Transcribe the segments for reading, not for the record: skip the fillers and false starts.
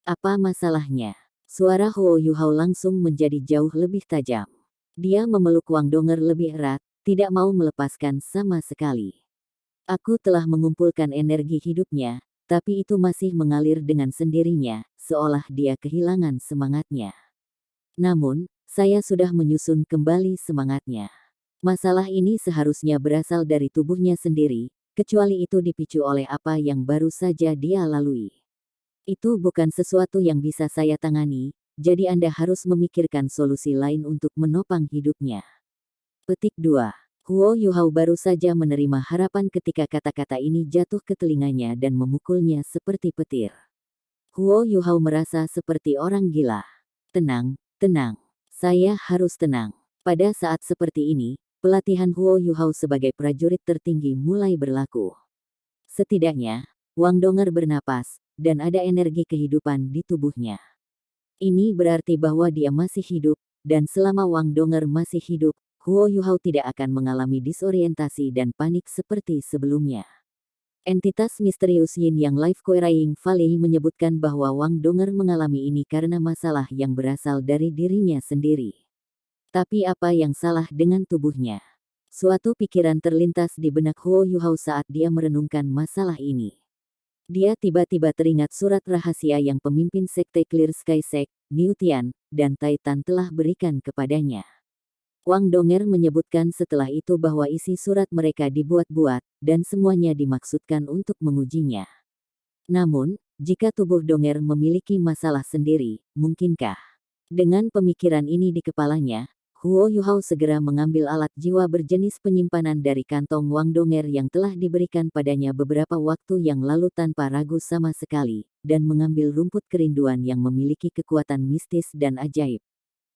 Apa masalahnya? Suara Huo Yuhao langsung menjadi jauh lebih tajam. Dia memeluk Wang Donger lebih erat, tidak mau melepaskan sama sekali. Aku telah mengumpulkan energi hidupnya, tapi itu masih mengalir dengan sendirinya, seolah dia kehilangan semangatnya. Namun, saya sudah menyusun kembali semangatnya. Masalah ini seharusnya berasal dari tubuhnya sendiri, kecuali itu dipicu oleh apa yang baru saja dia lalui. Itu bukan sesuatu yang bisa saya tangani, jadi Anda harus memikirkan solusi lain untuk menopang hidupnya. Petik 2. Huo Yuhao baru saja menerima harapan ketika kata-kata ini jatuh ke telinganya dan memukulnya seperti petir. Huo Yuhao merasa seperti orang gila. Tenang, tenang. Saya harus tenang. Pada saat seperti ini, pelatihan Huo Yuhao sebagai prajurit tertinggi mulai berlaku. Setidaknya, Wang Donger bernapas, dan ada energi kehidupan di tubuhnya. Ini berarti bahwa dia masih hidup, dan selama Wang Donger masih hidup, Huo Yuhao tidak akan mengalami disorientasi dan panik seperti sebelumnya. Entitas misterius Yin Yang Life Quarrying Valley menyebutkan bahwa Wang Donger mengalami ini karena masalah yang berasal dari dirinya sendiri. Tapi apa yang salah dengan tubuhnya? Suatu pikiran terlintas di benak Huo Yuhao saat dia merenungkan masalah ini. Dia tiba-tiba teringat surat rahasia yang pemimpin sekte Clear Sky Sect, Niu Tian, dan Titan telah berikan kepadanya. Wang Donger menyebutkan setelah itu bahwa isi surat mereka dibuat-buat, dan semuanya dimaksudkan untuk mengujinya. Namun, jika tubuh Donger memiliki masalah sendiri, mungkinkah? Dengan pemikiran ini di kepalanya, Huo Yuhao segera mengambil alat jiwa berjenis penyimpanan dari kantong Wang Donger yang telah diberikan padanya beberapa waktu yang lalu tanpa ragu sama sekali, dan mengambil rumput kerinduan yang memiliki kekuatan mistis dan ajaib.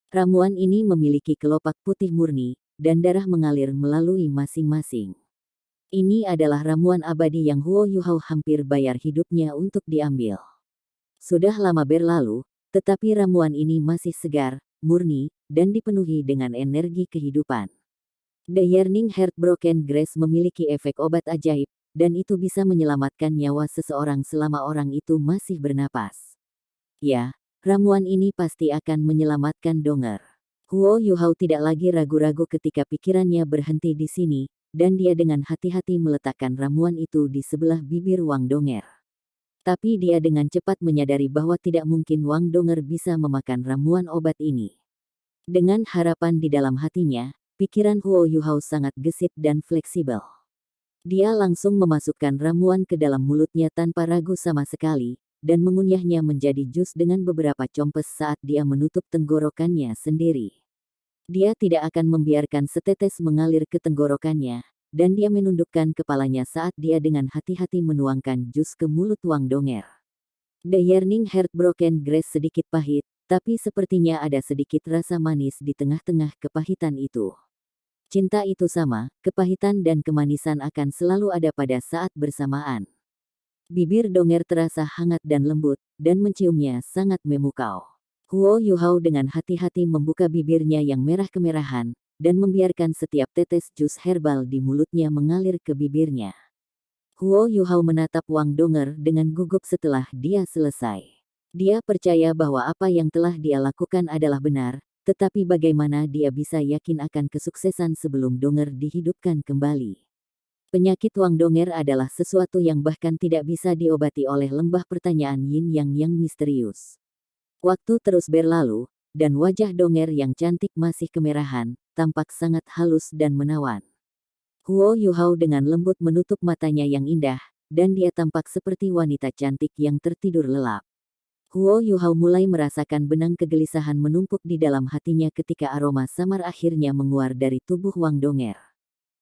Ramuan ini memiliki kelopak putih murni, dan darah mengalir melalui masing-masing. Ini adalah ramuan abadi yang Huo Yuhao hampir bayar hidupnya untuk diambil. Sudah lama berlalu, tetapi ramuan ini masih segar, murni, dan dipenuhi dengan energi kehidupan. The Yearning Heart Broken Grace memiliki efek obat ajaib, dan itu bisa menyelamatkan nyawa seseorang selama orang itu masih bernapas. Ya, ramuan ini pasti akan menyelamatkan Donger. Huo Yuhao tidak lagi ragu-ragu ketika pikirannya berhenti di sini, dan dia dengan hati-hati meletakkan ramuan itu di sebelah bibir Wang Donger. Tapi dia dengan cepat menyadari bahwa tidak mungkin Wang Donger bisa memakan ramuan obat ini. Dengan harapan di dalam hatinya, pikiran Huo Yuhao sangat gesit dan fleksibel. Dia langsung memasukkan ramuan ke dalam mulutnya tanpa ragu sama sekali, dan mengunyahnya menjadi jus dengan beberapa compes saat dia menutup tenggorokannya sendiri. Dia tidak akan membiarkan setetes mengalir ke tenggorokannya, dan dia menundukkan kepalanya saat dia dengan hati-hati menuangkan jus ke mulut Wang Donger. The Yearning Heart Broken Grace sedikit pahit, tapi sepertinya ada sedikit rasa manis di tengah-tengah kepahitan itu. Cinta itu sama, kepahitan dan kemanisan akan selalu ada pada saat bersamaan. Bibir Donger terasa hangat dan lembut, dan menciumnya sangat memukau. Huo Yuhao dengan hati-hati membuka bibirnya yang merah kemerahan, dan membiarkan setiap tetes jus herbal di mulutnya mengalir ke bibirnya. Huo Yuhao menatap Wang Donger dengan gugup setelah dia selesai. Dia percaya bahwa apa yang telah dia lakukan adalah benar, tetapi bagaimana dia bisa yakin akan kesuksesan sebelum Donger dihidupkan kembali? Penyakit Wang Donger adalah sesuatu yang bahkan tidak bisa diobati oleh lembah pertanyaan Yin yang misterius. Waktu terus berlalu, dan wajah Donger yang cantik masih kemerahan, tampak sangat halus dan menawan. Huo Yuhao dengan lembut menutup matanya yang indah, dan dia tampak seperti wanita cantik yang tertidur lelap. Huo Yuhao mulai merasakan benang kegelisahan menumpuk di dalam hatinya ketika aroma samar akhirnya menguar dari tubuh Wang Donger.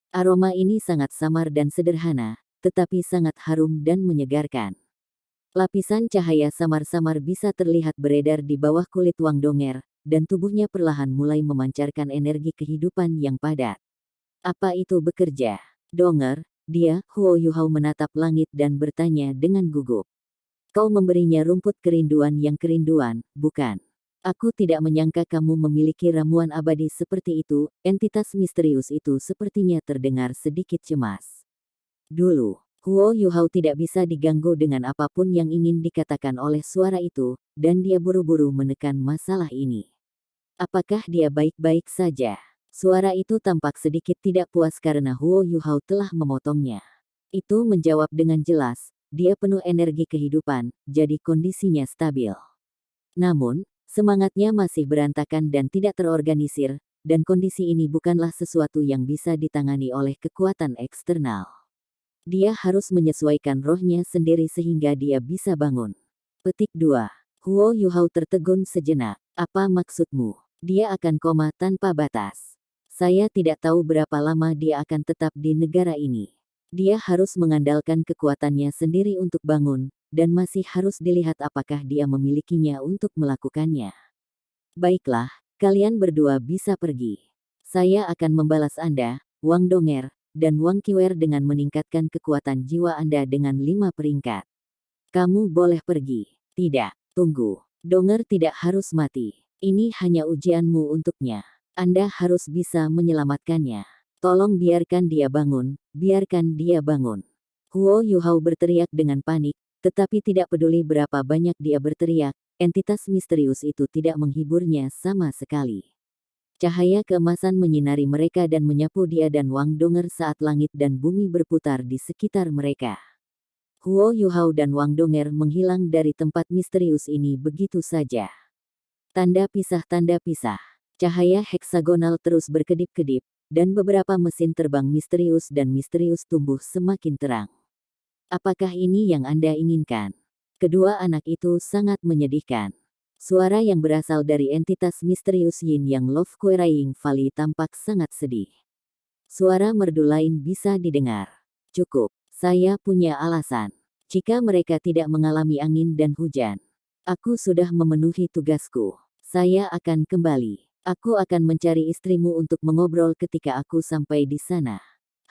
Aroma ini sangat samar dan sederhana, tetapi sangat harum dan menyegarkan. Lapisan cahaya samar-samar bisa terlihat beredar di bawah kulit Wang Donger, dan tubuhnya perlahan mulai memancarkan energi kehidupan yang padat. Apa itu bekerja? Donger, dia, Huo Yuhao menatap langit dan bertanya dengan gugup. Kau memberinya rumput kerinduan yang kerinduan, bukan? Aku tidak menyangka kamu memiliki ramuan abadi seperti itu. Entitas misterius itu sepertinya terdengar sedikit cemas. Dulu, Huo Yuhao tidak bisa diganggu dengan apapun yang ingin dikatakan oleh suara itu, dan dia buru-buru menekan masalah ini. Apakah dia baik-baik saja? Suara itu tampak sedikit tidak puas karena Huo Yuhao telah memotongnya. Itu menjawab dengan jelas, dia penuh energi kehidupan, jadi kondisinya stabil. Namun, semangatnya masih berantakan dan tidak terorganisir, dan kondisi ini bukanlah sesuatu yang bisa ditangani oleh kekuatan eksternal. Dia harus menyesuaikan rohnya sendiri sehingga dia bisa bangun. Petik 2. Huo Yuhao tertegun sejenak. Apa maksudmu? Dia akan koma tanpa batas. Saya tidak tahu berapa lama dia akan tetap di negara ini. Dia harus mengandalkan kekuatannya sendiri untuk bangun, dan masih harus dilihat apakah dia memilikinya untuk melakukannya. Baiklah, kalian berdua bisa pergi. Saya akan membalas Anda, Wang Donger, dan Wang Qiwer dengan meningkatkan kekuatan jiwa Anda dengan 5 peringkat. Kamu boleh pergi. Tidak, tunggu. Donger tidak harus mati. Ini hanya ujianmu untuknya. Anda harus bisa menyelamatkannya. Tolong biarkan dia bangun, biarkan dia bangun. Huo Yuhao berteriak dengan panik, tetapi tidak peduli berapa banyak dia berteriak, entitas misterius itu tidak menghiburnya sama sekali. Cahaya keemasan menyinari mereka dan menyapu dia dan Wang Donger saat langit dan bumi berputar di sekitar mereka. Huo Yuhao dan Wang Donger menghilang dari tempat misterius ini begitu saja. Tanda pisah. Cahaya heksagonal terus berkedip-kedip, dan beberapa mesin terbang misterius tumbuh semakin terang. Apakah ini yang Anda inginkan? Kedua anak itu sangat menyedihkan. Suara yang berasal dari entitas misterius Yin Yang Love Quarrying Valley tampak sangat sedih. Suara merdu lain bisa didengar. Cukup, saya punya alasan. Jika mereka tidak mengalami angin dan hujan, aku sudah memenuhi tugasku. Saya akan kembali. Aku akan mencari istrimu untuk mengobrol ketika aku sampai di sana.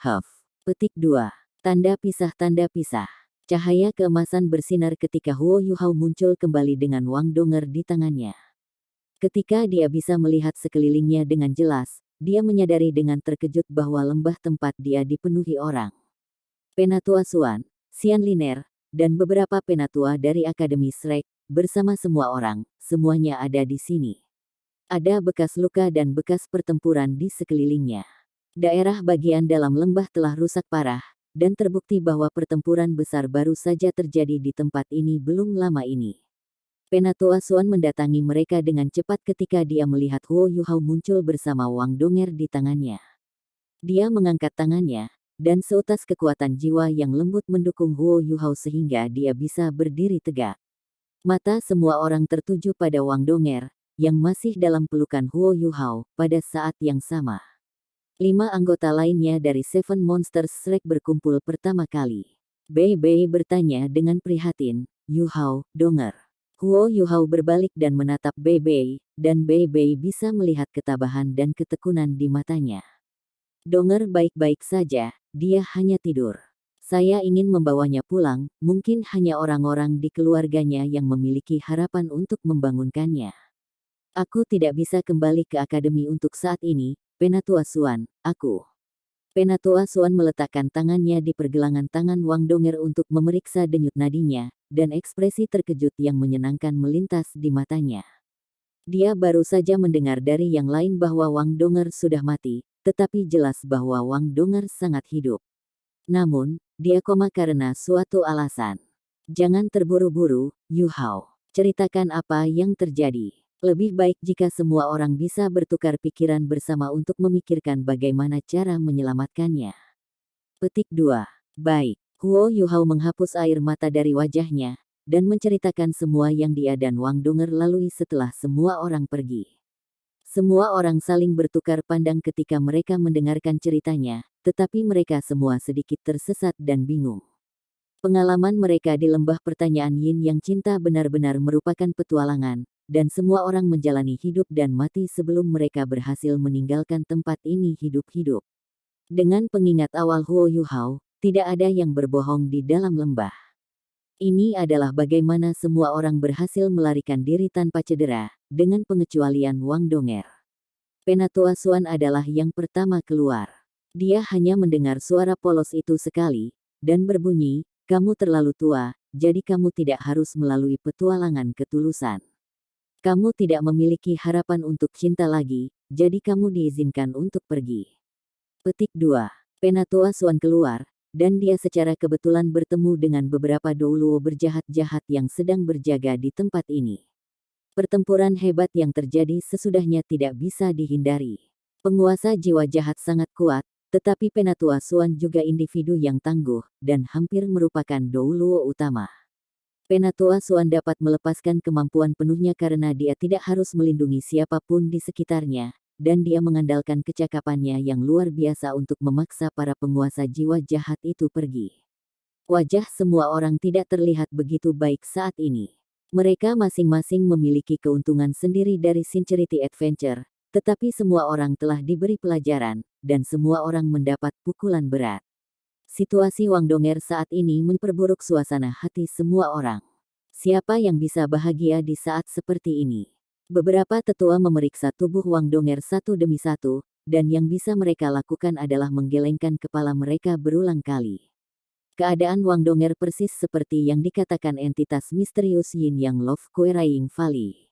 Huff. Petik 2. Tanda pisah. Cahaya keemasan bersinar ketika Huo Yuhao muncul kembali dengan Wang Donger di tangannya. Ketika dia bisa melihat sekelilingnya dengan jelas, dia menyadari dengan terkejut bahwa lembah tempat dia dipenuhi orang. Penatua Xuan, Xian Liner, dan beberapa penatua dari Akademi Shrek, bersama semua orang, semuanya ada di sini. Ada bekas luka dan bekas pertempuran di sekelilingnya. Daerah bagian dalam lembah telah rusak parah, dan terbukti bahwa pertempuran besar baru saja terjadi di tempat ini belum lama ini. Penatua Xuan mendatangi mereka dengan cepat ketika dia melihat Huo Yuhao muncul bersama Wang Donger di tangannya. Dia mengangkat tangannya, dan seutas kekuatan jiwa yang lembut mendukung Huo Yuhao sehingga dia bisa berdiri tegak. Mata semua orang tertuju pada Wang Donger, yang masih dalam pelukan Huo Yuhao, pada saat yang sama. 5 anggota lainnya dari Seven Monsters Shrek berkumpul pertama kali. Bei bertanya dengan prihatin, Yuhao, Donger. Huo Yuhao berbalik dan menatap Bei, dan Bei bisa melihat ketabahan dan ketekunan di matanya. Donger baik-baik saja, dia hanya tidur. Saya ingin membawanya pulang, mungkin hanya orang-orang di keluarganya yang memiliki harapan untuk membangunkannya. Aku tidak bisa kembali ke akademi untuk saat ini, Penatua Xuan, aku. Penatua Xuan meletakkan tangannya di pergelangan tangan Wang Donger untuk memeriksa denyut nadinya, dan ekspresi terkejut yang menyenangkan melintas di matanya. Dia baru saja mendengar dari yang lain bahwa Wang Donger sudah mati, tetapi jelas bahwa Wang Donger sangat hidup. Namun, dia koma karena suatu alasan. Jangan terburu-buru, Yuhao. Ceritakan apa yang terjadi. Lebih baik jika semua orang bisa bertukar pikiran bersama untuk memikirkan bagaimana cara menyelamatkannya. Petik 2. Baik. Huo Yuhao menghapus air mata dari wajahnya, dan menceritakan semua yang dia dan Wang Donger lalui setelah semua orang pergi. Semua orang saling bertukar pandang ketika mereka mendengarkan ceritanya, tetapi mereka semua sedikit tersesat dan bingung. Pengalaman mereka di lembah pertanyaan Yin yang cinta benar-benar merupakan petualangan, dan semua orang menjalani hidup dan mati sebelum mereka berhasil meninggalkan tempat ini hidup-hidup. Dengan pengingat awal Huo Yuhao, tidak ada yang berbohong di dalam lembah. Ini adalah bagaimana semua orang berhasil melarikan diri tanpa cedera, dengan pengecualian Wang Donger. Penatua Xuan adalah yang pertama keluar. Dia hanya mendengar suara polos itu sekali, dan berbunyi, "Kamu terlalu tua, jadi kamu tidak harus melalui petualangan ketulusan. Kamu tidak memiliki harapan untuk cinta lagi, jadi kamu diizinkan untuk pergi." Petik 2. Penatua Swan keluar, dan dia secara kebetulan bertemu dengan beberapa Douluo berjahat-jahat yang sedang berjaga di tempat ini. Pertempuran hebat yang terjadi sesudahnya tidak bisa dihindari. Penguasa jiwa jahat sangat kuat, tetapi Penatua Swan juga individu yang tangguh, dan hampir merupakan Douluo utama. Penatua Swan dapat melepaskan kemampuan penuhnya karena dia tidak harus melindungi siapapun di sekitarnya, dan dia mengandalkan kecakapannya yang luar biasa untuk memaksa para penguasa jiwa jahat itu pergi. Wajah semua orang tidak terlihat begitu baik saat ini. Mereka masing-masing memiliki keuntungan sendiri dari Sincerity Adventure, tetapi semua orang telah diberi pelajaran, dan semua orang mendapat pukulan berat. Situasi Wang Donger saat ini memperburuk suasana hati semua orang. Siapa yang bisa bahagia di saat seperti ini? Beberapa tetua memeriksa tubuh Wang Donger satu demi satu, dan yang bisa mereka lakukan adalah menggelengkan kepala mereka berulang kali. Keadaan Wang Donger persis seperti yang dikatakan entitas misterius Yin Yang Love Quarrying Valley.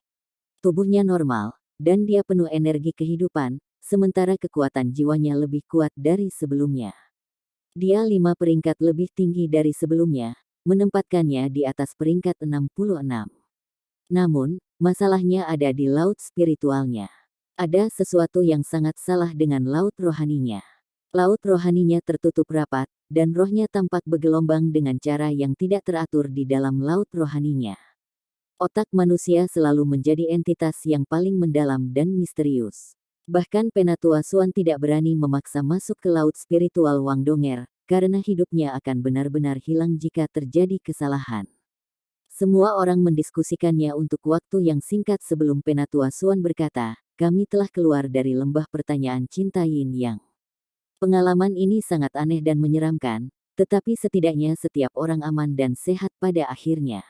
Tubuhnya normal, dan dia penuh energi kehidupan, sementara kekuatan jiwanya lebih kuat dari sebelumnya. Dia 5 peringkat lebih tinggi dari sebelumnya, menempatkannya di atas peringkat 66. Namun, masalahnya ada di laut spiritualnya. Ada sesuatu yang sangat salah dengan laut rohaninya. Laut rohaninya tertutup rapat, dan rohnya tampak bergelombang dengan cara yang tidak teratur di dalam laut rohaninya. Otak manusia selalu menjadi entitas yang paling mendalam dan misterius. Bahkan Penatua Swan tidak berani memaksa masuk ke laut spiritual Wang Donger, karena hidupnya akan benar-benar hilang jika terjadi kesalahan. Semua orang mendiskusikannya untuk waktu yang singkat sebelum Penatua Swan berkata, "Kami telah keluar dari lembah pertanyaan cinta Yin Yang." Pengalaman ini sangat aneh dan menyeramkan, tetapi setidaknya setiap orang aman dan sehat pada akhirnya.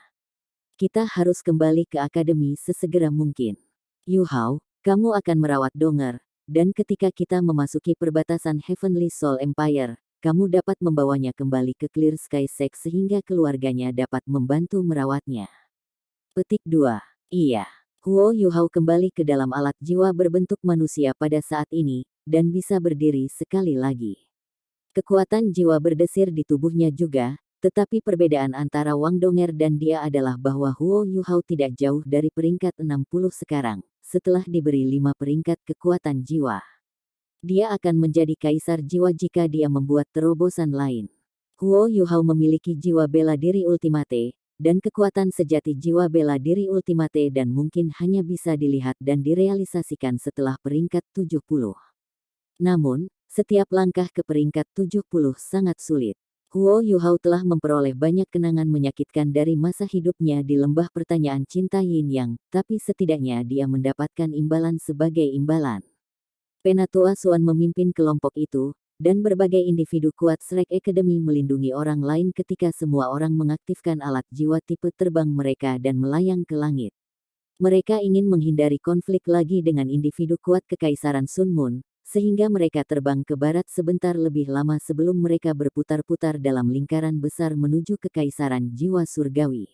Kita harus kembali ke akademi sesegera mungkin. Yu Hao, kamu akan merawat Donger, dan ketika kita memasuki perbatasan Heavenly Soul Empire, kamu dapat membawanya kembali ke Clear Sky Sect sehingga keluarganya dapat membantu merawatnya. Petik 2. Iya. Huo Yuhao kembali ke dalam alat jiwa berbentuk manusia pada saat ini, dan bisa berdiri sekali lagi. Kekuatan jiwa berdesir di tubuhnya juga, tetapi perbedaan antara Wang Donger dan dia adalah bahwa Huo Yuhao tidak jauh dari peringkat 60 sekarang, setelah diberi 5 peringkat kekuatan jiwa. Dia akan menjadi kaisar jiwa jika dia membuat terobosan lain. Huo Yuhao memiliki jiwa bela diri ultimate, dan kekuatan sejati jiwa bela diri ultimate dan mungkin hanya bisa dilihat dan direalisasikan setelah peringkat 70. Namun, setiap langkah ke peringkat 70 sangat sulit. Huo Yuhao telah memperoleh banyak kenangan menyakitkan dari masa hidupnya di lembah pertanyaan cinta Yin Yang, tapi setidaknya dia mendapatkan imbalan sebagai imbalan. Penatua Swan memimpin kelompok itu, dan berbagai individu kuat Shrek Academy melindungi orang lain ketika semua orang mengaktifkan alat jiwa tipe terbang mereka dan melayang ke langit. Mereka ingin menghindari konflik lagi dengan individu kuat Kekaisaran Sun Moon, sehingga mereka terbang ke barat sebentar lebih lama sebelum mereka berputar-putar dalam lingkaran besar menuju Kekaisaran Jiwa Surgawi.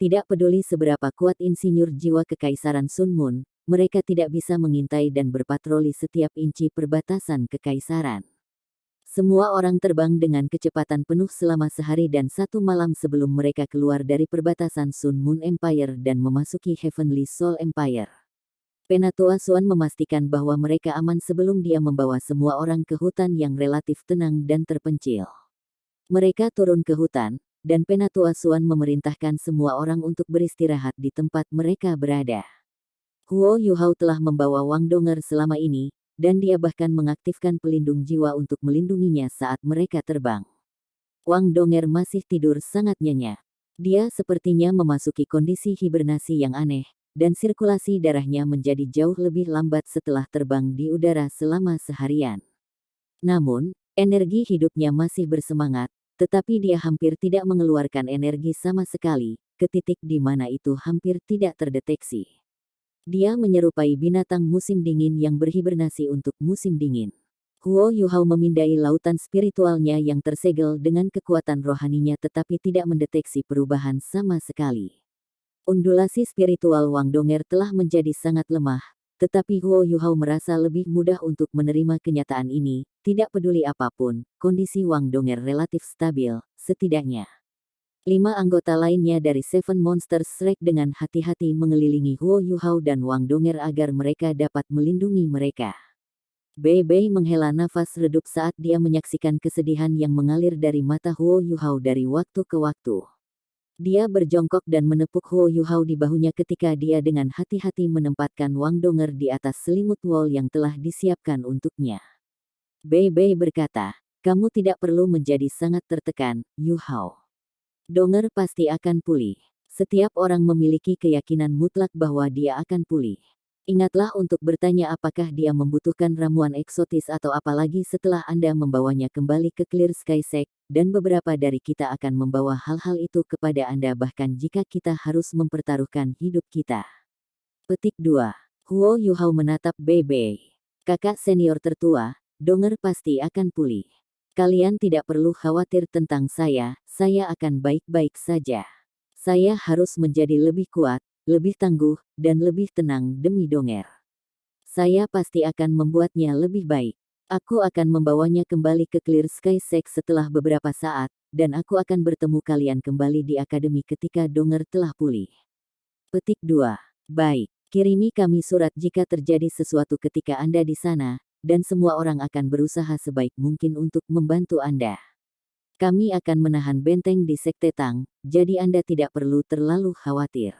Tidak peduli seberapa kuat insinyur jiwa Kekaisaran Sun Moon, mereka tidak bisa mengintai dan berpatroli setiap inci perbatasan kekaisaran. Semua orang terbang dengan kecepatan penuh selama sehari dan 1 malam sebelum mereka keluar dari perbatasan Sun Moon Empire dan memasuki Heavenly Soul Empire. Penatua Swan memastikan bahwa mereka aman sebelum dia membawa semua orang ke hutan yang relatif tenang dan terpencil. Mereka turun ke hutan, dan Penatua Swan memerintahkan semua orang untuk beristirahat di tempat mereka berada. Huo Yuhao telah membawa Wang Donger selama ini, dan dia bahkan mengaktifkan pelindung jiwa untuk melindunginya saat mereka terbang. Wang Donger masih tidur sangat nyenyak. Dia sepertinya memasuki kondisi hibernasi yang aneh, dan sirkulasi darahnya menjadi jauh lebih lambat setelah terbang di udara selama seharian. Namun, energi hidupnya masih bersemangat, tetapi dia hampir tidak mengeluarkan energi sama sekali, ke titik di mana itu hampir tidak terdeteksi. Dia menyerupai binatang musim dingin yang berhibernasi untuk musim dingin. Huo Yuhao memindai lautan spiritualnya yang tersegel dengan kekuatan rohaninya tetapi tidak mendeteksi perubahan sama sekali. Undulasi spiritual Wang Donger telah menjadi sangat lemah, tetapi Huo Yuhao merasa lebih mudah untuk menerima kenyataan ini, tidak peduli apapun, kondisi Wang Donger relatif stabil, setidaknya. 5 anggota lainnya dari Seven Monsters Strike dengan hati-hati mengelilingi Huo Yuhao dan Wang Donger agar mereka dapat melindungi mereka. Bei Bei menghela nafas redup saat dia menyaksikan kesedihan yang mengalir dari mata Huo Yuhao dari waktu ke waktu. Dia berjongkok dan menepuk Huo Yuhao di bahunya ketika dia dengan hati-hati menempatkan Wang Donger di atas selimut wol yang telah disiapkan untuknya. Bei Bei berkata, "Kamu tidak perlu menjadi sangat tertekan, Yuhao. Donger pasti akan pulih. Setiap orang memiliki keyakinan mutlak bahwa dia akan pulih. Ingatlah untuk bertanya apakah dia membutuhkan ramuan eksotis atau apalagi setelah Anda membawanya kembali ke Clear Sky Sect, dan beberapa dari kita akan membawa hal-hal itu kepada Anda bahkan jika kita harus mempertaruhkan hidup kita." Petik 2. Huo Yuhao menatap Bei Bei. "Kakak senior tertua, Donger pasti akan pulih. Kalian tidak perlu khawatir tentang saya akan baik-baik saja. Saya harus menjadi lebih kuat, lebih tangguh, dan lebih tenang demi Donger. Saya pasti akan membuatnya lebih baik. Aku akan membawanya kembali ke Clear Sky Sect setelah beberapa saat, dan aku akan bertemu kalian kembali di akademi ketika Donger telah pulih." Petik 2. Baik, kirimi kami surat jika terjadi sesuatu ketika Anda di sana, dan semua orang akan berusaha sebaik mungkin untuk membantu Anda. Kami akan menahan benteng di Sekte Tang, jadi Anda tidak perlu terlalu khawatir.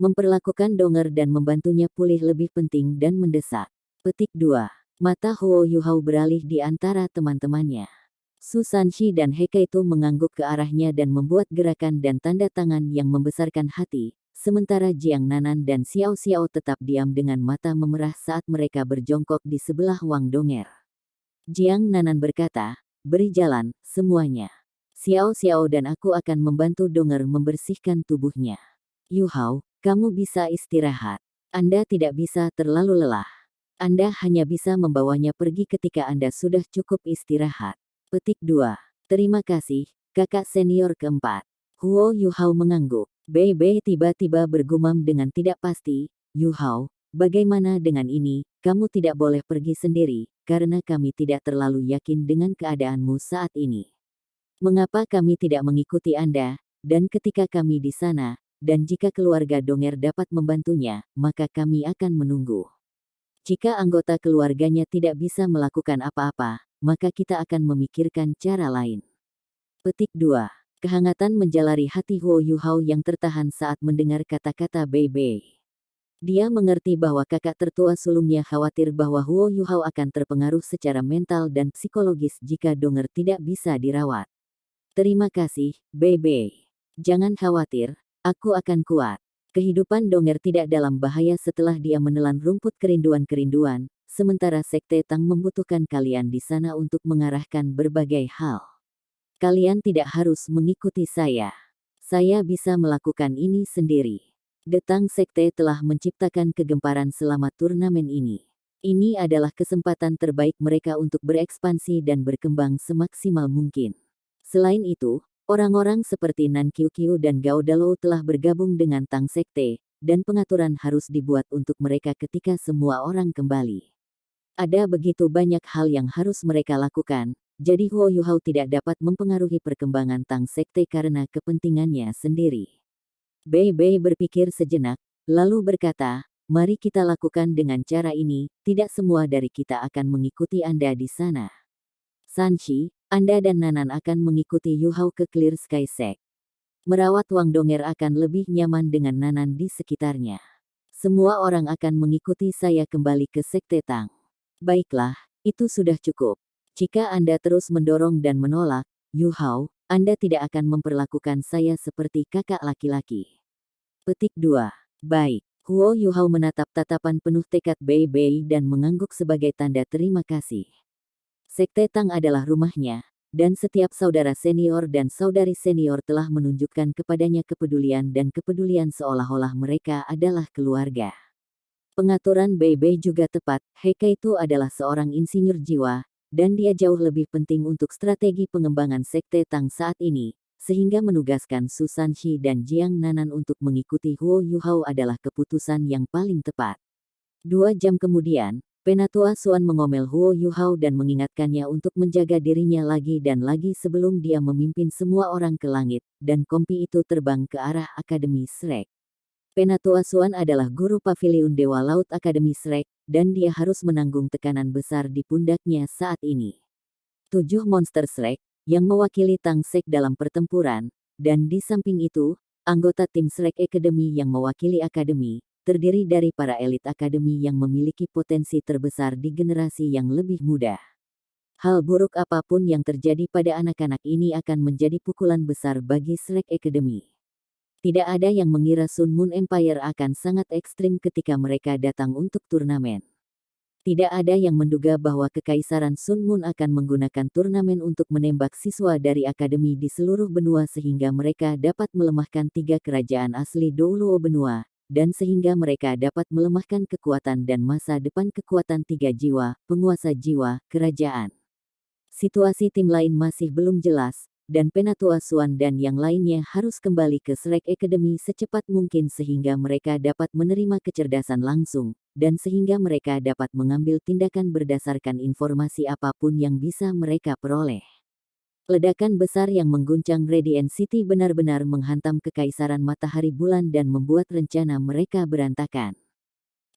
Memperlakukan Donger dan membantunya pulih lebih penting dan mendesak. Petik 2. Mata Huo Yuhao beralih di antara teman-temannya. Su Sanshi dan Hekaito mengangguk ke arahnya dan membuat gerakan dan tanda tangan yang membesarkan hati, sementara Jiang Nanan dan Xiao Xiao tetap diam dengan mata memerah saat mereka berjongkok di sebelah Wang Donger. Jiang Nanan berkata, "Beri jalan, semuanya. Xiao Xiao dan aku akan membantu Donger membersihkan tubuhnya. Yuhao, kamu bisa istirahat. Anda tidak bisa terlalu lelah. Anda hanya bisa membawanya pergi ketika Anda sudah cukup istirahat." Petik 2. Terima kasih, kakak senior keempat. Huo Yuhao mengangguk. Bei Bei tiba-tiba bergumam dengan tidak pasti, "Yuhao, bagaimana dengan ini? Kamu tidak boleh pergi sendiri, karena kami tidak terlalu yakin dengan keadaanmu saat ini. Mengapa kami tidak mengikuti Anda, dan ketika kami di sana, dan jika keluarga Donger dapat membantunya, maka kami akan menunggu. Jika anggota keluarganya tidak bisa melakukan apa-apa, maka kita akan memikirkan cara lain." Petik 2. Kehangatan menjalari hati Huo Yuhao yang tertahan saat mendengar kata-kata Bei Bei. Dia mengerti bahwa kakak tertua sulungnya khawatir bahwa Huo Yuhao akan terpengaruh secara mental dan psikologis jika Donger tidak bisa dirawat. "Terima kasih, Bei Bei. Jangan khawatir, aku akan kuat. Kehidupan Donger tidak dalam bahaya setelah dia menelan rumput kerinduan-kerinduan, sementara Sekte Tang membutuhkan kalian di sana untuk mengarahkan berbagai hal. Kalian tidak harus mengikuti saya. Saya bisa melakukan ini sendiri." Detang Sekte telah menciptakan kegemparan selama turnamen ini. Ini adalah kesempatan terbaik mereka untuk berekspansi dan berkembang semaksimal mungkin. Selain itu, orang-orang seperti Nan Qiuqiu dan Gao Dalou telah bergabung dengan Tang Sekte, dan pengaturan harus dibuat untuk mereka ketika semua orang kembali. Ada begitu banyak hal yang harus mereka lakukan, jadi Huo Yuhao tidak dapat mempengaruhi perkembangan Tang Sekte karena kepentingannya sendiri. Bei Bei berpikir sejenak, lalu berkata, "Mari kita lakukan dengan cara ini, tidak semua dari kita akan mengikuti Anda di sana. Sanshi, Anda dan Nanan akan mengikuti Yuhao ke Clear Sky Sect. Merawat Wang Donger akan lebih nyaman dengan Nanan di sekitarnya. Semua orang akan mengikuti saya kembali ke Sekte Tang." Baiklah, itu sudah cukup. Jika Anda terus mendorong dan menolak, Yuhao, Anda tidak akan memperlakukan saya seperti kakak laki-laki. Petik 2. Baik. Huo Yuhao menatap tatapan penuh tekad Bei Bei dan mengangguk sebagai tanda terima kasih. Sekte Tang adalah rumahnya, dan setiap saudara senior dan saudari senior telah menunjukkan kepadanya kepedulian dan kepedulian seolah-olah mereka adalah keluarga. Pengaturan Bei Bei juga tepat, Hekaito adalah seorang insinyur jiwa, dan dia jauh lebih penting untuk strategi pengembangan Sekte Tang saat ini, sehingga menugaskan Su Sanxi dan Jiang Nanan untuk mengikuti Huo Yuhao adalah keputusan yang paling tepat. 2 jam kemudian, Penatua Xuan mengomel Huo Yuhao dan mengingatkannya untuk menjaga dirinya lagi dan lagi sebelum dia memimpin semua orang ke langit, dan kompi itu terbang ke arah Akademi Shrek. Penatua Xuan adalah guru paviliun Dewa Laut Akademi Shrek, dan dia harus menanggung tekanan besar di pundaknya saat ini. 7 monster Shrek, yang mewakili Tang Sek dalam pertempuran, dan di samping itu, anggota tim Shrek Academy yang mewakili Akademi, terdiri dari para elit akademi yang memiliki potensi terbesar di generasi yang lebih muda. Hal buruk apapun yang terjadi pada anak-anak ini akan menjadi pukulan besar bagi Shrek Academy. Tidak ada yang mengira Sun Moon Empire akan sangat ekstrim ketika mereka datang untuk turnamen. Tidak ada yang menduga bahwa Kekaisaran Sun Moon akan menggunakan turnamen untuk menembak siswa dari akademi di seluruh benua sehingga mereka dapat melemahkan 3 kerajaan asli Douluo benua, dan sehingga mereka dapat melemahkan kekuatan dan masa depan kekuatan 3 jiwa, penguasa jiwa, kerajaan. Situasi tim lain masih belum jelas, dan Penatua Xuan dan yang lainnya harus kembali ke Shrek Academy secepat mungkin sehingga mereka dapat menerima kecerdasan langsung, dan sehingga mereka dapat mengambil tindakan berdasarkan informasi apapun yang bisa mereka peroleh. Ledakan besar yang mengguncang Radiant City benar-benar menghantam Kekaisaran Matahari Bulan dan membuat rencana mereka berantakan.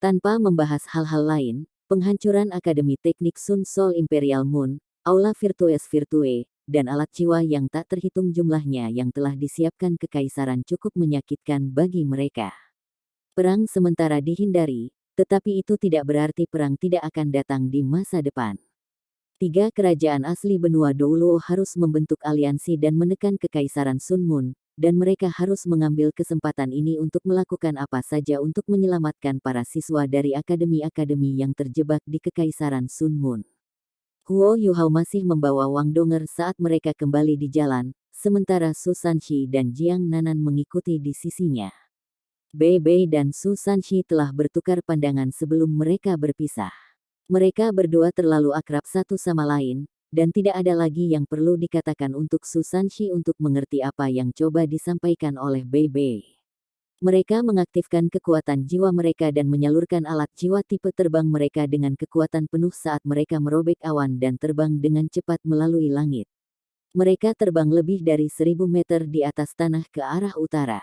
Tanpa membahas hal-hal lain, penghancuran Akademi Teknik Sun Sol Imperial Moon, Aula Virtues Virtue, dan alat jiwa yang tak terhitung jumlahnya yang telah disiapkan Kekaisaran cukup menyakitkan bagi mereka. Perang sementara dihindari, tetapi itu tidak berarti perang tidak akan datang di masa depan. 3 kerajaan asli benua Douluo harus membentuk aliansi dan menekan Kekaisaran Sun Moon, dan mereka harus mengambil kesempatan ini untuk melakukan apa saja untuk menyelamatkan para siswa dari akademi-akademi yang terjebak di Kekaisaran Sun Moon. Huo Yuhao masih membawa Wang Donger saat mereka kembali di jalan, sementara Su Sanxi dan Jiang Nanan mengikuti di sisinya. Bei Bei dan Su Sanxi telah bertukar pandangan sebelum mereka berpisah. Mereka berdua terlalu akrab satu sama lain, dan tidak ada lagi yang perlu dikatakan untuk Su Sanxi untuk mengerti apa yang coba disampaikan oleh Bei Bei. Mereka mengaktifkan kekuatan jiwa mereka dan menyalurkan alat jiwa tipe terbang mereka dengan kekuatan penuh saat mereka merobek awan dan terbang dengan cepat melalui langit. Mereka terbang lebih dari 1000 meter di atas tanah ke arah utara.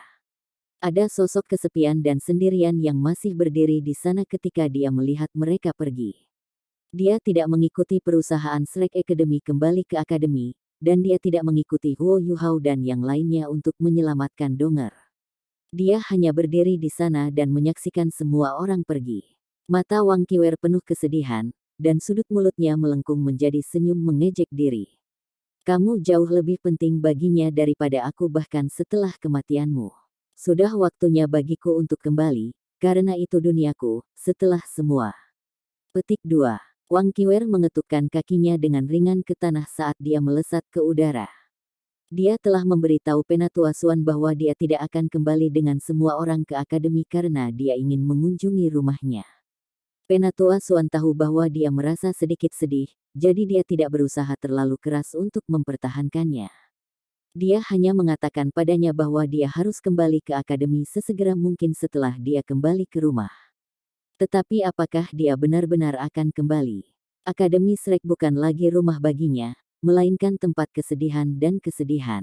Ada sosok kesepian dan sendirian yang masih berdiri di sana ketika dia melihat mereka pergi. Dia tidak mengikuti perusahaan Shrek Academy kembali ke akademi, dan dia tidak mengikuti Huo Yuhao dan yang lainnya untuk menyelamatkan Donger. Dia hanya berdiri di sana dan menyaksikan semua orang pergi. Mata Wang Qiwer penuh kesedihan, dan sudut mulutnya melengkung menjadi senyum mengejek diri. Kamu jauh lebih penting baginya daripada aku bahkan setelah kematianmu. Sudah waktunya bagiku untuk kembali, karena itu duniaku, setelah semua. Petik 2. Wang Qiwer mengetukkan kakinya dengan ringan ke tanah saat dia melesat ke udara. Dia telah memberitahu Penatua Xuan bahwa dia tidak akan kembali dengan semua orang ke akademi karena dia ingin mengunjungi rumahnya. Penatua Xuan tahu bahwa dia merasa sedikit sedih, jadi dia tidak berusaha terlalu keras untuk mempertahankannya. Dia hanya mengatakan padanya bahwa dia harus kembali ke akademi sesegera mungkin setelah dia kembali ke rumah. Tetapi apakah dia benar-benar akan kembali? Akademi Shrek bukan lagi rumah baginya, melainkan tempat kesedihan dan kesedihan.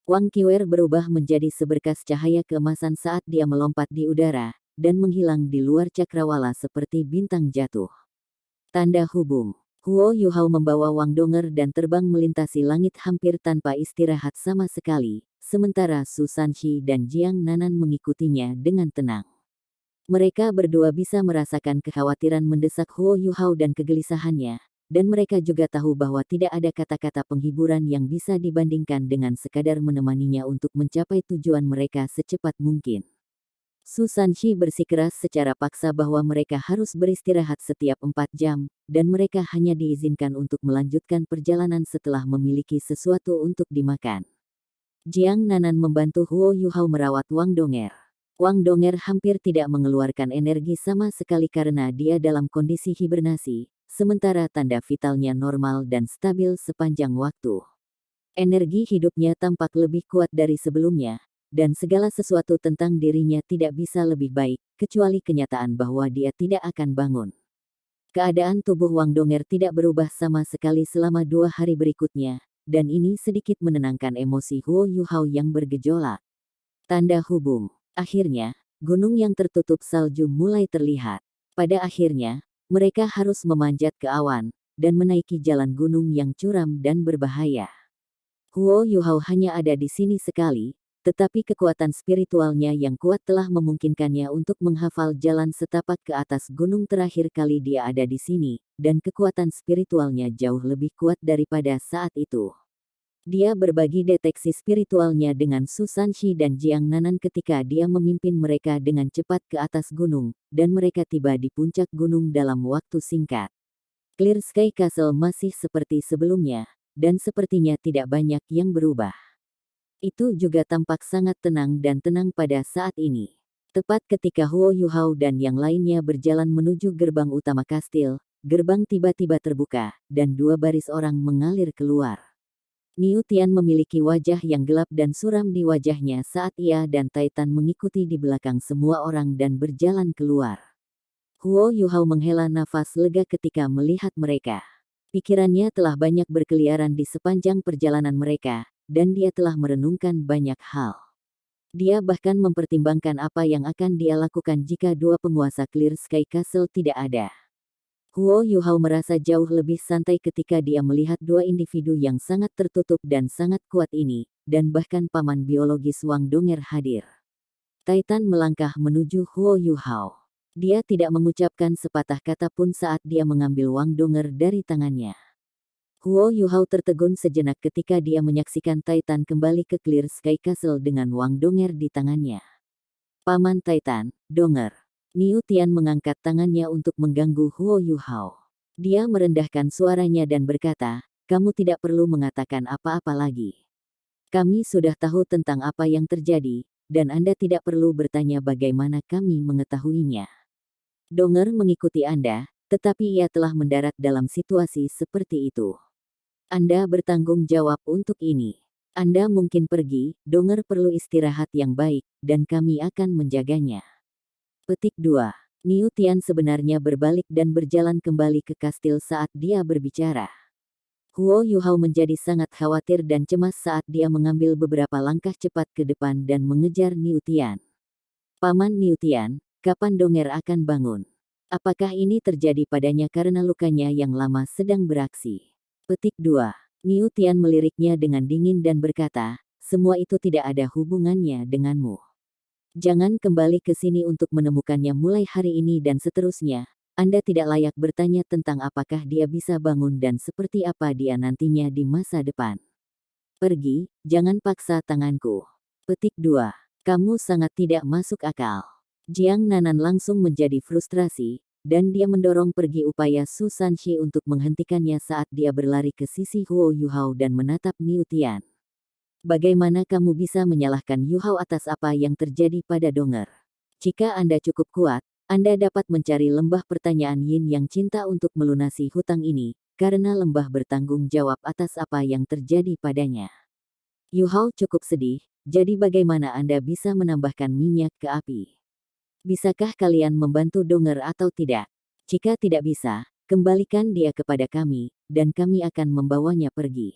Wang Qiwer berubah menjadi seberkas cahaya keemasan saat dia melompat di udara, dan menghilang di luar cakrawala seperti bintang jatuh. Tanda hubung. Huo Yuhao membawa Wang Donger dan terbang melintasi langit hampir tanpa istirahat sama sekali, sementara Su Sanxi dan Jiang Nanan mengikutinya dengan tenang. Mereka berdua bisa merasakan kekhawatiran mendesak Huo Yuhao dan kegelisahannya, dan mereka juga tahu bahwa tidak ada kata-kata penghiburan yang bisa dibandingkan dengan sekadar menemaninya untuk mencapai tujuan mereka secepat mungkin. Su Sanxi bersikeras secara paksa bahwa mereka harus beristirahat setiap 4 jam, dan mereka hanya diizinkan untuk melanjutkan perjalanan setelah memiliki sesuatu untuk dimakan. Jiang Nanan membantu Huo Yuhao merawat Wang Donger. Wang Donger hampir tidak mengeluarkan energi sama sekali karena dia dalam kondisi hibernasi, sementara tanda vitalnya normal dan stabil sepanjang waktu. Energi hidupnya tampak lebih kuat dari sebelumnya, dan segala sesuatu tentang dirinya tidak bisa lebih baik, kecuali kenyataan bahwa dia tidak akan bangun. Keadaan tubuh Wang Donger tidak berubah sama sekali selama 2 hari berikutnya, dan ini sedikit menenangkan emosi Huo Yuhao yang bergejolak. Tanda hubung. Akhirnya, gunung yang tertutup salju mulai terlihat. Pada akhirnya, mereka harus memanjat ke awan, dan menaiki jalan gunung yang curam dan berbahaya. Huo Yuhao hanya ada di sini sekali, tetapi kekuatan spiritualnya yang kuat telah memungkinkannya untuk menghafal jalan setapak ke atas gunung terakhir kali dia ada di sini, dan kekuatan spiritualnya jauh lebih kuat daripada saat itu. Dia berbagi deteksi spiritualnya dengan Su Sanshi dan Jiang Nanan ketika dia memimpin mereka dengan cepat ke atas gunung, dan mereka tiba di puncak gunung dalam waktu singkat. Clear Sky Castle masih seperti sebelumnya, dan sepertinya tidak banyak yang berubah. Itu juga tampak sangat tenang dan tenang pada saat ini. Tepat ketika Huo Yuhao dan yang lainnya berjalan menuju gerbang utama kastil, gerbang tiba-tiba terbuka, dan 2 baris orang mengalir keluar. Niu Tian memiliki wajah yang gelap dan suram di wajahnya saat ia dan Titan mengikuti di belakang semua orang dan berjalan keluar. Huo Yuhao menghela nafas lega ketika melihat mereka. Pikirannya telah banyak berkeliaran di sepanjang perjalanan mereka, dan dia telah merenungkan banyak hal. Dia bahkan mempertimbangkan apa yang akan dia lakukan jika 2 penguasa Clear Sky Castle tidak ada. Huo Yuhao merasa jauh lebih santai ketika dia melihat 2 individu yang sangat tertutup dan sangat kuat ini, dan bahkan paman biologis Wang Donger hadir. Titan melangkah menuju Huo Yuhao. Dia tidak mengucapkan sepatah kata pun saat dia mengambil Wang Donger dari tangannya. Huo Yuhao tertegun sejenak ketika dia menyaksikan Titan kembali ke Clear Sky Castle dengan Wang Donger di tangannya. Paman Titan, Donger. Niu Tian mengangkat tangannya untuk mengganggu Huo Yuhao. Dia merendahkan suaranya dan berkata, "Kamu tidak perlu mengatakan apa-apa lagi. Kami sudah tahu tentang apa yang terjadi, dan Anda tidak perlu bertanya bagaimana kami mengetahuinya. Donger mengikuti Anda, tetapi ia telah mendarat dalam situasi seperti itu. Anda bertanggung jawab untuk ini. Anda mungkin pergi, Donger perlu istirahat yang baik, dan kami akan menjaganya." Petik 2. Niu Tian sebenarnya berbalik dan berjalan kembali ke kastil saat dia berbicara. Huo Yuhao menjadi sangat khawatir dan cemas saat dia mengambil beberapa langkah cepat ke depan dan mengejar Niu Tian. Paman Niu Tian, kapan Donger akan bangun? Apakah ini terjadi padanya karena lukanya yang lama sedang beraksi? Petik 2. Niu Tian meliriknya dengan dingin dan berkata, "Semua itu tidak ada hubungannya denganmu. Jangan kembali ke sini untuk menemukannya mulai hari ini dan seterusnya. Anda tidak layak bertanya tentang apakah dia bisa bangun dan seperti apa dia nantinya di masa depan. Pergi, jangan paksa tanganku." Petik 2. Kamu sangat tidak masuk akal. Jiang Nanan langsung menjadi frustrasi, dan dia mendorong pergi upaya Su Sanshi untuk menghentikannya saat dia berlari ke sisi Huo Yuhao dan menatap Niu Tian. "Bagaimana kamu bisa menyalahkan Yuhao atas apa yang terjadi pada Donger? Jika Anda cukup kuat, Anda dapat mencari lembah pertanyaan Yin yang cinta untuk melunasi hutang ini, karena lembah bertanggung jawab atas apa yang terjadi padanya. Yuhao cukup sedih, jadi bagaimana Anda bisa menambahkan minyak ke api? Bisakah kalian membantu Donger atau tidak? Jika tidak bisa, kembalikan dia kepada kami, dan kami akan membawanya pergi."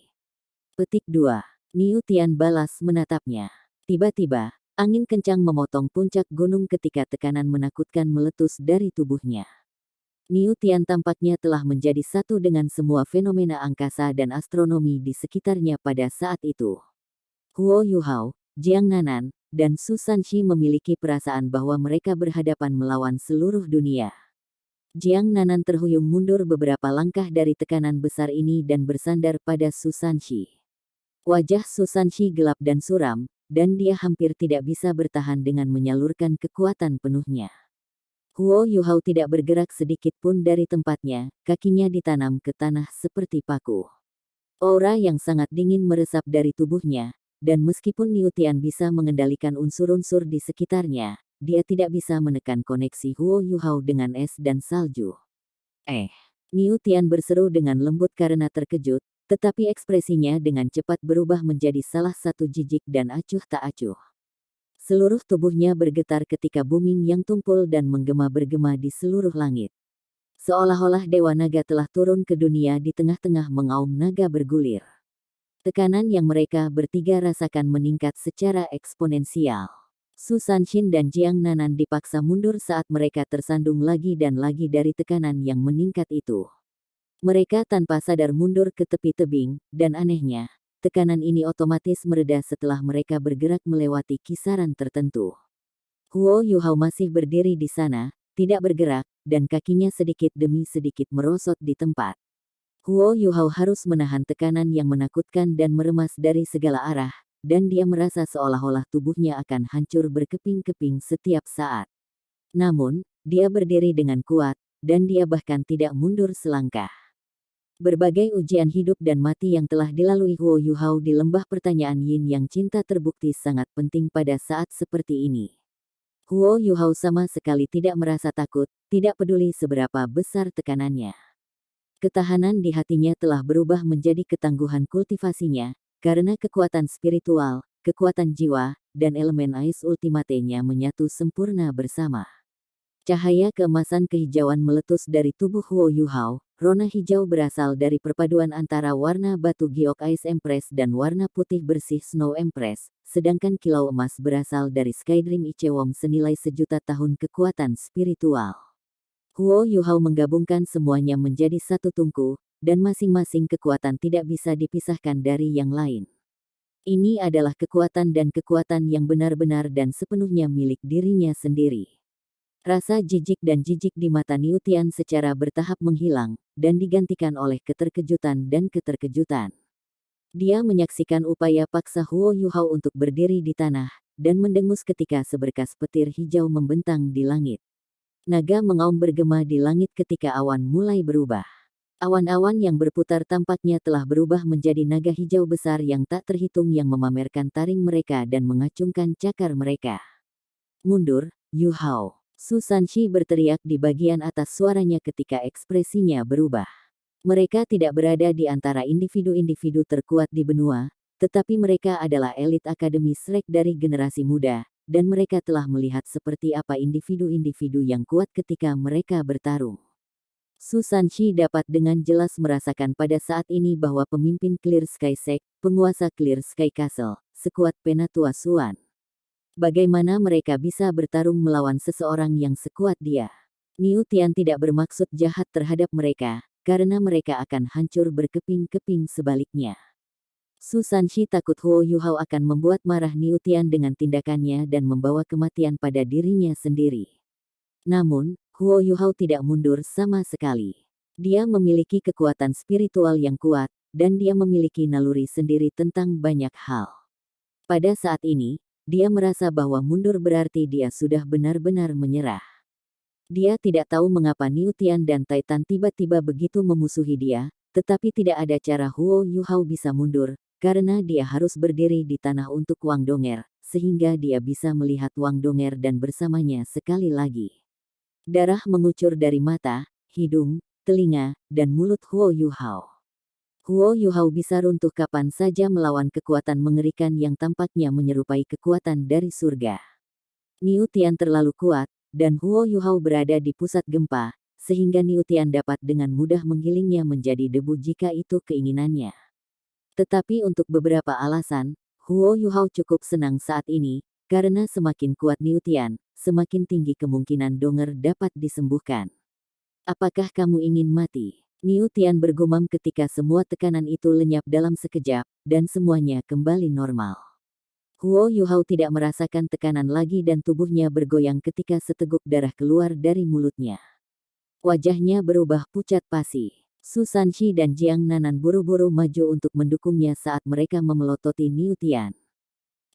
Petik 2. Niu Tian balas menatapnya. Tiba-tiba, angin kencang memotong puncak gunung ketika tekanan menakutkan meletus dari tubuhnya. Niu Tian tampaknya telah menjadi satu dengan semua fenomena angkasa dan astronomi di sekitarnya pada saat itu. Huo Yuhao, Jiang Nanan, dan Su Sanshi memiliki perasaan bahwa mereka berhadapan melawan seluruh dunia. Jiang Nanan terhuyung mundur beberapa langkah dari tekanan besar ini dan bersandar pada Su Sanshi. Wajah Su Sanshi gelap dan suram, dan dia hampir tidak bisa bertahan dengan menyalurkan kekuatan penuhnya. Huo Yuhao tidak bergerak sedikit pun dari tempatnya, kakinya ditanam ke tanah seperti paku. Aura yang sangat dingin meresap dari tubuhnya, dan meskipun Niu Tian bisa mengendalikan unsur-unsur di sekitarnya, dia tidak bisa menekan koneksi Huo Yuhao dengan es dan salju. Niu Tian berseru dengan lembut karena terkejut, tetapi ekspresinya dengan cepat berubah menjadi salah satu jijik dan acuh tak acuh. Seluruh tubuhnya bergetar ketika bumi yang tumpul dan bergema di seluruh langit. Seolah-olah Dewa Naga telah turun ke dunia di tengah-tengah mengaum naga bergulir. Tekanan yang mereka bertiga rasakan meningkat secara eksponensial. Su Sanshin dan Jiang Nanan dipaksa mundur saat mereka tersandung lagi dan lagi dari tekanan yang meningkat itu. Mereka tanpa sadar mundur ke tepi tebing, dan anehnya, tekanan ini otomatis mereda setelah mereka bergerak melewati kisaran tertentu. Huo Yuhao masih berdiri di sana, tidak bergerak, dan kakinya sedikit demi sedikit merosot di tempat. Huo Yuhao harus menahan tekanan yang menakutkan dan meremas dari segala arah, dan dia merasa seolah-olah tubuhnya akan hancur berkeping-keping setiap saat. Namun, dia berdiri dengan kuat, dan dia bahkan tidak mundur selangkah. Berbagai ujian hidup dan mati yang telah dilalui Huo Yuhao di lembah pertanyaan Yin yang cinta terbukti sangat penting pada saat seperti ini. Huo Yuhao sama sekali tidak merasa takut, tidak peduli seberapa besar tekanannya. Ketahanan di hatinya telah berubah menjadi ketangguhan kultivasinya, karena kekuatan spiritual, kekuatan jiwa, dan elemen ais ultimate-nya menyatu sempurna bersama. Cahaya keemasan kehijauan meletus dari tubuh Huo Yuhao. Rona hijau berasal dari perpaduan antara warna batu giok Ice Empress dan warna putih bersih Snow Empress, sedangkan kilau emas berasal dari Skydream Ichewom senilai sejuta tahun kekuatan spiritual. Huo Yuhao menggabungkan semuanya menjadi satu tungku, dan masing-masing kekuatan tidak bisa dipisahkan dari yang lain. Ini adalah kekuatan yang benar-benar dan sepenuhnya milik dirinya sendiri. Rasa jijik di mata Niu Tian secara bertahap menghilang, dan digantikan oleh keterkejutan. Dia menyaksikan upaya paksa Huo Yuhao untuk berdiri di tanah, dan mendengus ketika seberkas petir hijau membentang di langit. Naga mengaum bergema di langit ketika awan mulai berubah. Awan-awan yang berputar tampaknya telah berubah menjadi naga hijau besar yang tak terhitung yang memamerkan taring mereka dan mengacungkan cakar mereka. Mundur, Yuhao! Su Sanshi berteriak di bagian atas suaranya ketika ekspresinya berubah. Mereka tidak berada di antara individu-individu terkuat di benua, tetapi mereka adalah elit Akademi Shrek dari generasi muda, dan mereka telah melihat seperti apa individu-individu yang kuat ketika mereka bertarung. Su Sanshi dapat dengan jelas merasakan pada saat ini bahwa pemimpin Clear Sky Sect, penguasa Clear Sky Castle, sekuat Penatua Suan. Bagaimana mereka bisa bertarung melawan seseorang yang sekuat dia? Niu Tian tidak bermaksud jahat terhadap mereka, karena mereka akan hancur berkeping-keping sebaliknya. Su Sanshi takut Huo Yuhao akan membuat marah Niu Tian dengan tindakannya dan membawa kematian pada dirinya sendiri. Namun, Huo Yuhao tidak mundur sama sekali. Dia memiliki kekuatan spiritual yang kuat, dan dia memiliki naluri sendiri tentang banyak hal. Pada saat ini, dia merasa bahwa mundur berarti dia sudah benar-benar menyerah. Dia tidak tahu mengapa Niu Tian dan Titan tiba-tiba begitu memusuhi dia, tetapi tidak ada cara Huo Yuhao bisa mundur, karena dia harus berdiri di tanah untuk Wang Donger, sehingga dia bisa melihat Wang Donger dan bersamanya sekali lagi. Darah mengucur dari mata, hidung, telinga, dan mulut Huo Yuhao. Huo Yuhao bisa runtuh kapan saja melawan kekuatan mengerikan yang tampaknya menyerupai kekuatan dari surga. Niu Tian terlalu kuat, dan Huo Yuhao berada di pusat gempa, sehingga Niu Tian dapat dengan mudah menggilingnya menjadi debu jika itu keinginannya. Tetapi untuk beberapa alasan, Huo Yuhao cukup senang saat ini, karena semakin kuat Niu Tian, semakin tinggi kemungkinan Donger dapat disembuhkan. Apakah kamu ingin mati? Niu Tian bergumam ketika semua tekanan itu lenyap dalam sekejap, dan semuanya kembali normal. Huo Yuhao tidak merasakan tekanan lagi dan tubuhnya bergoyang ketika seteguk darah keluar dari mulutnya. Wajahnya berubah pucat pasi. Su Sanshi dan Jiang Nanan buru-buru maju untuk mendukungnya saat mereka memelototi Niu Tian.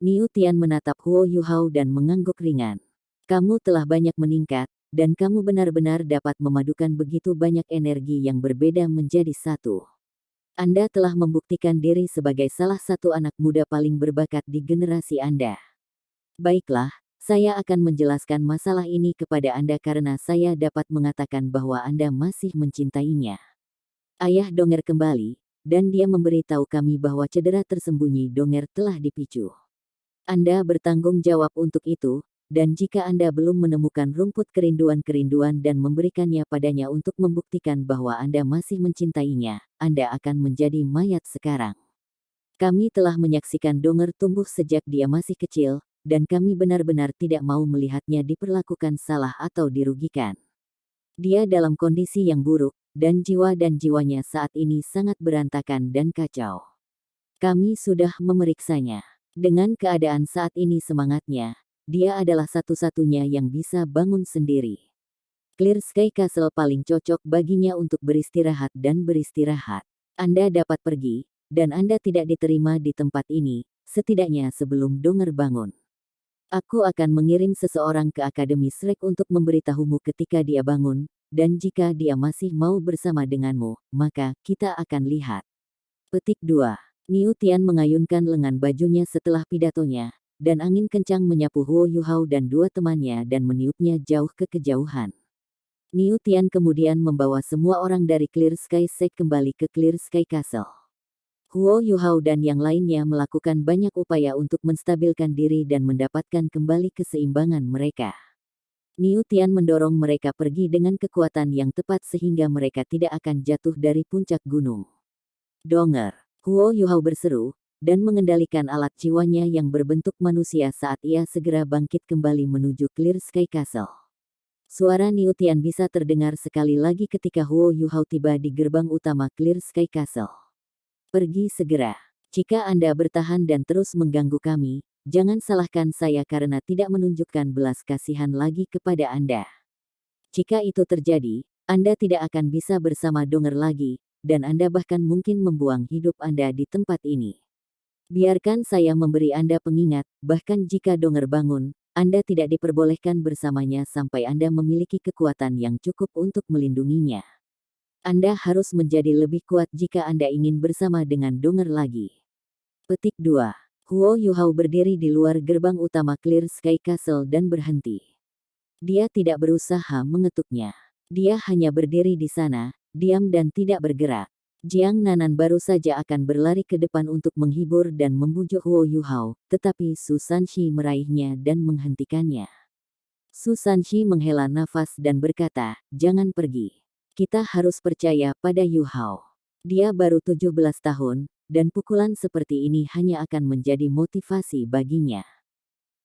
Niu Tian menatap Huo Yuhao dan mengangguk ringan. Kamu telah banyak meningkat, dan kamu benar-benar dapat memadukan begitu banyak energi yang berbeda menjadi satu. Anda telah membuktikan diri sebagai salah satu anak muda paling berbakat di generasi Anda. Baiklah, Saya akan menjelaskan masalah ini kepada Anda karena saya dapat mengatakan bahwa Anda masih mencintainya. Ayah Donger kembali, dan dia memberitahu kami bahwa cedera tersembunyi Donger telah dipicu. Anda bertanggung jawab untuk itu, dan jika Anda belum menemukan rumput kerinduan-kerinduan dan memberikannya padanya untuk membuktikan bahwa Anda masih mencintainya, Anda akan menjadi mayat sekarang. Kami telah menyaksikan Donger tumbuh sejak dia masih kecil, dan kami benar-benar tidak mau melihatnya diperlakukan salah atau dirugikan. Dia dalam kondisi yang buruk, dan jiwanya saat ini sangat berantakan dan kacau. Kami sudah memeriksanya. Dengan keadaan saat ini semangatnya, dia adalah satu-satunya yang bisa bangun sendiri. Clear Sky Castle paling cocok baginya untuk beristirahat dan beristirahat. Anda dapat pergi, dan Anda tidak diterima di tempat ini, setidaknya sebelum Donger bangun. Aku akan mengirim seseorang ke Akademi Shrek untuk memberitahumu ketika dia bangun, dan jika dia masih mau bersama denganmu, maka kita akan lihat. Petik 2. Niu Tian mengayunkan lengan bajunya setelah pidatonya, dan angin kencang menyapu Huo Yuhao dan dua temannya dan meniupnya jauh ke kejauhan. Niu Tian kemudian membawa semua orang dari Clear Sky Sek kembali ke Clear Sky Castle. Huo Yuhao dan yang lainnya melakukan banyak upaya untuk menstabilkan diri dan mendapatkan kembali keseimbangan mereka. Niu Tian mendorong mereka pergi dengan kekuatan yang tepat sehingga mereka tidak akan jatuh dari puncak gunung. Donger, Huo Yuhao berseru, dan mengendalikan alat jiwanya yang berbentuk manusia saat ia segera bangkit kembali menuju Clear Sky Castle. Suara Niu Tian bisa terdengar sekali lagi ketika Huo Yuhao tiba di gerbang utama Clear Sky Castle. Pergi segera. Jika Anda bertahan dan terus mengganggu kami, jangan salahkan saya karena tidak menunjukkan belas kasihan lagi kepada Anda. Jika itu terjadi, Anda tidak akan bisa bersama Donger lagi, dan Anda bahkan mungkin membuang hidup Anda di tempat ini. Biarkan saya memberi Anda pengingat, bahkan jika Donger bangun, Anda tidak diperbolehkan bersamanya sampai Anda memiliki kekuatan yang cukup untuk melindunginya. Anda harus menjadi lebih kuat jika Anda ingin bersama dengan Donger lagi. Petik 2. Huo Yuhao berdiri di luar gerbang utama Clear Sky Castle dan berhenti. Dia tidak berusaha mengetuknya. Dia hanya berdiri di sana, diam dan tidak bergerak. Jiang Nanan baru saja akan berlari ke depan untuk menghibur dan membujuk Huo Yuhao, tetapi Su Sanxi meraihnya dan menghentikannya. Su Sanxi menghela nafas dan berkata, "Jangan pergi. Kita harus percaya pada Yuhao. Dia baru 17 tahun, dan pukulan seperti ini hanya akan menjadi motivasi baginya.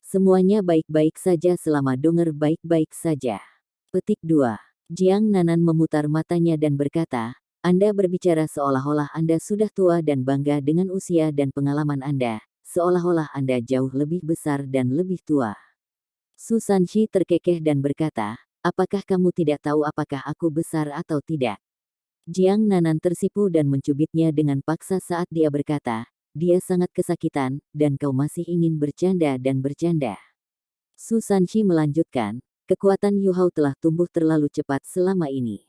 Semuanya baik-baik saja selama Donger baik-baik saja." Petik 2. Jiang Nanan memutar matanya dan berkata, "Anda berbicara seolah-olah Anda sudah tua dan bangga dengan usia dan pengalaman Anda, seolah-olah Anda jauh lebih besar dan lebih tua." Su Sanxi terkekeh dan berkata, "Apakah kamu tidak tahu apakah aku besar atau tidak?" Jiang Nanan tersipu dan mencubitnya dengan paksa saat dia berkata, "Dia sangat kesakitan, dan kau masih ingin bercanda dan bercanda." Su Sanxi melanjutkan, "Kekuatan Yuhao telah tumbuh terlalu cepat selama ini.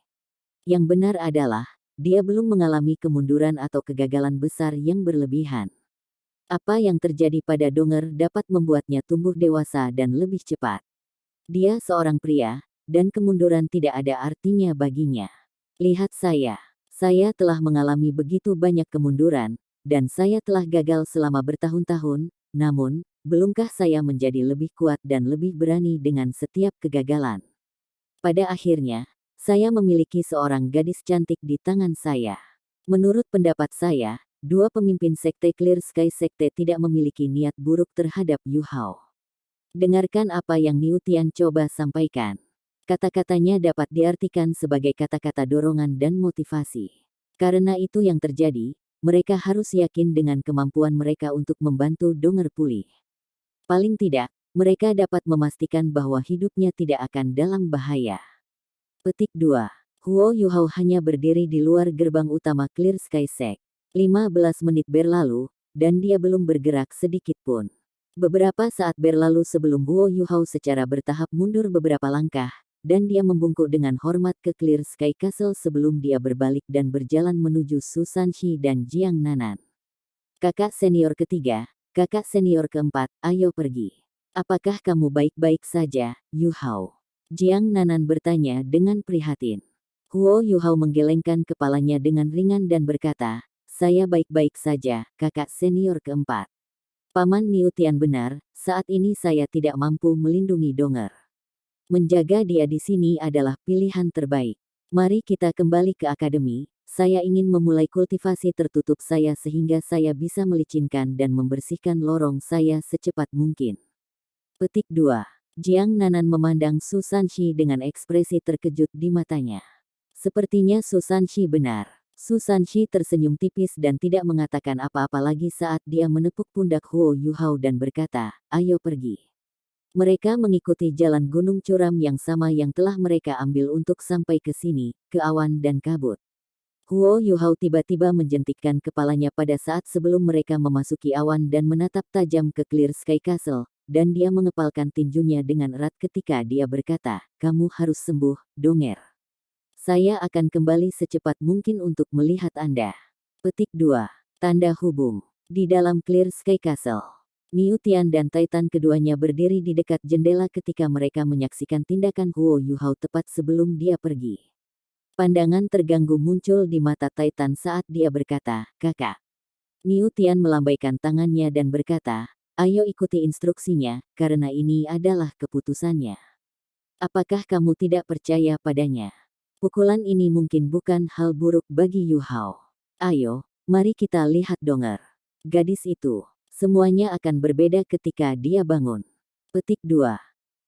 Yang benar adalah, dia belum mengalami kemunduran atau kegagalan besar yang berlebihan. Apa yang terjadi pada Donger dapat membuatnya tumbuh dewasa dan lebih cepat. Dia seorang pria, dan kemunduran tidak ada artinya baginya. Lihat saya telah mengalami begitu banyak kemunduran, dan saya telah gagal selama bertahun-tahun, namun, belumkah saya menjadi lebih kuat dan lebih berani dengan setiap kegagalan? Pada akhirnya, saya memiliki seorang gadis cantik di tangan saya. Menurut pendapat saya, dua pemimpin sekte Clear Sky Sekte tidak memiliki niat buruk terhadap Yuhao." Dengarkan apa yang Niu Tian coba sampaikan. Kata-katanya dapat diartikan sebagai kata-kata dorongan dan motivasi. Karena itu yang terjadi, mereka harus yakin dengan kemampuan mereka untuk membantu Donger pulih. Paling tidak, mereka dapat memastikan bahwa hidupnya tidak akan dalam bahaya. Petik 2. Huo Yuhao hanya berdiri di luar gerbang utama Clear Sky Sek. 15 menit berlalu, dan dia belum bergerak sedikit pun. Beberapa saat berlalu sebelum Huo Yuhao secara bertahap mundur beberapa langkah, dan dia membungkuk dengan hormat ke Clear Sky Castle sebelum dia berbalik dan berjalan menuju Su Sanxi dan Jiang Nanan. "Kakak senior ketiga, kakak senior keempat, ayo pergi." Apakah kamu baik-baik saja, Yu Hao? Jiang Nanan bertanya dengan prihatin. Huo Yu Hao menggelengkan kepalanya dengan ringan dan berkata, saya baik-baik saja, kakak senior keempat. Paman Niu Tian benar, saat ini saya tidak mampu melindungi Donger. Menjaga dia di sini adalah pilihan terbaik. Mari kita kembali ke akademi, saya ingin memulai kultivasi tertutup saya sehingga saya bisa melicinkan dan membersihkan lorong saya secepat mungkin. Petik 2. Jiang Nanan memandang Su Sanxi dengan ekspresi terkejut di matanya. Sepertinya Su Sanxi benar. Su Sanxi tersenyum tipis dan tidak mengatakan apa-apa lagi saat dia menepuk pundak Huo Yu Hao dan berkata, ayo pergi. Mereka mengikuti jalan gunung curam yang sama yang telah mereka ambil untuk sampai ke sini, ke awan dan kabut. Huo Yu Hao tiba-tiba menjentikkan kepalanya pada saat sebelum mereka memasuki awan dan menatap tajam ke Clear Sky Castle, dan dia mengepalkan tinjunya dengan erat ketika dia berkata, kamu harus sembuh, Donger. Saya akan kembali secepat mungkin untuk melihat Anda. Petik 2. Tanda hubung. Di dalam Clear Sky Castle, Niu Tian dan Titan keduanya berdiri di dekat jendela ketika mereka menyaksikan tindakan Huo Yu Hao tepat sebelum dia pergi. Pandangan terganggu muncul di mata Titan saat dia berkata, kakak. Niu Tian melambaikan tangannya dan berkata, ayo ikuti instruksinya, karena ini adalah keputusannya. Apakah kamu tidak percaya padanya? Pukulan ini mungkin bukan hal buruk bagi Yu Hao. Ayo, mari kita lihat Donger. Gadis itu, semuanya akan berbeda ketika dia bangun. Petik 2.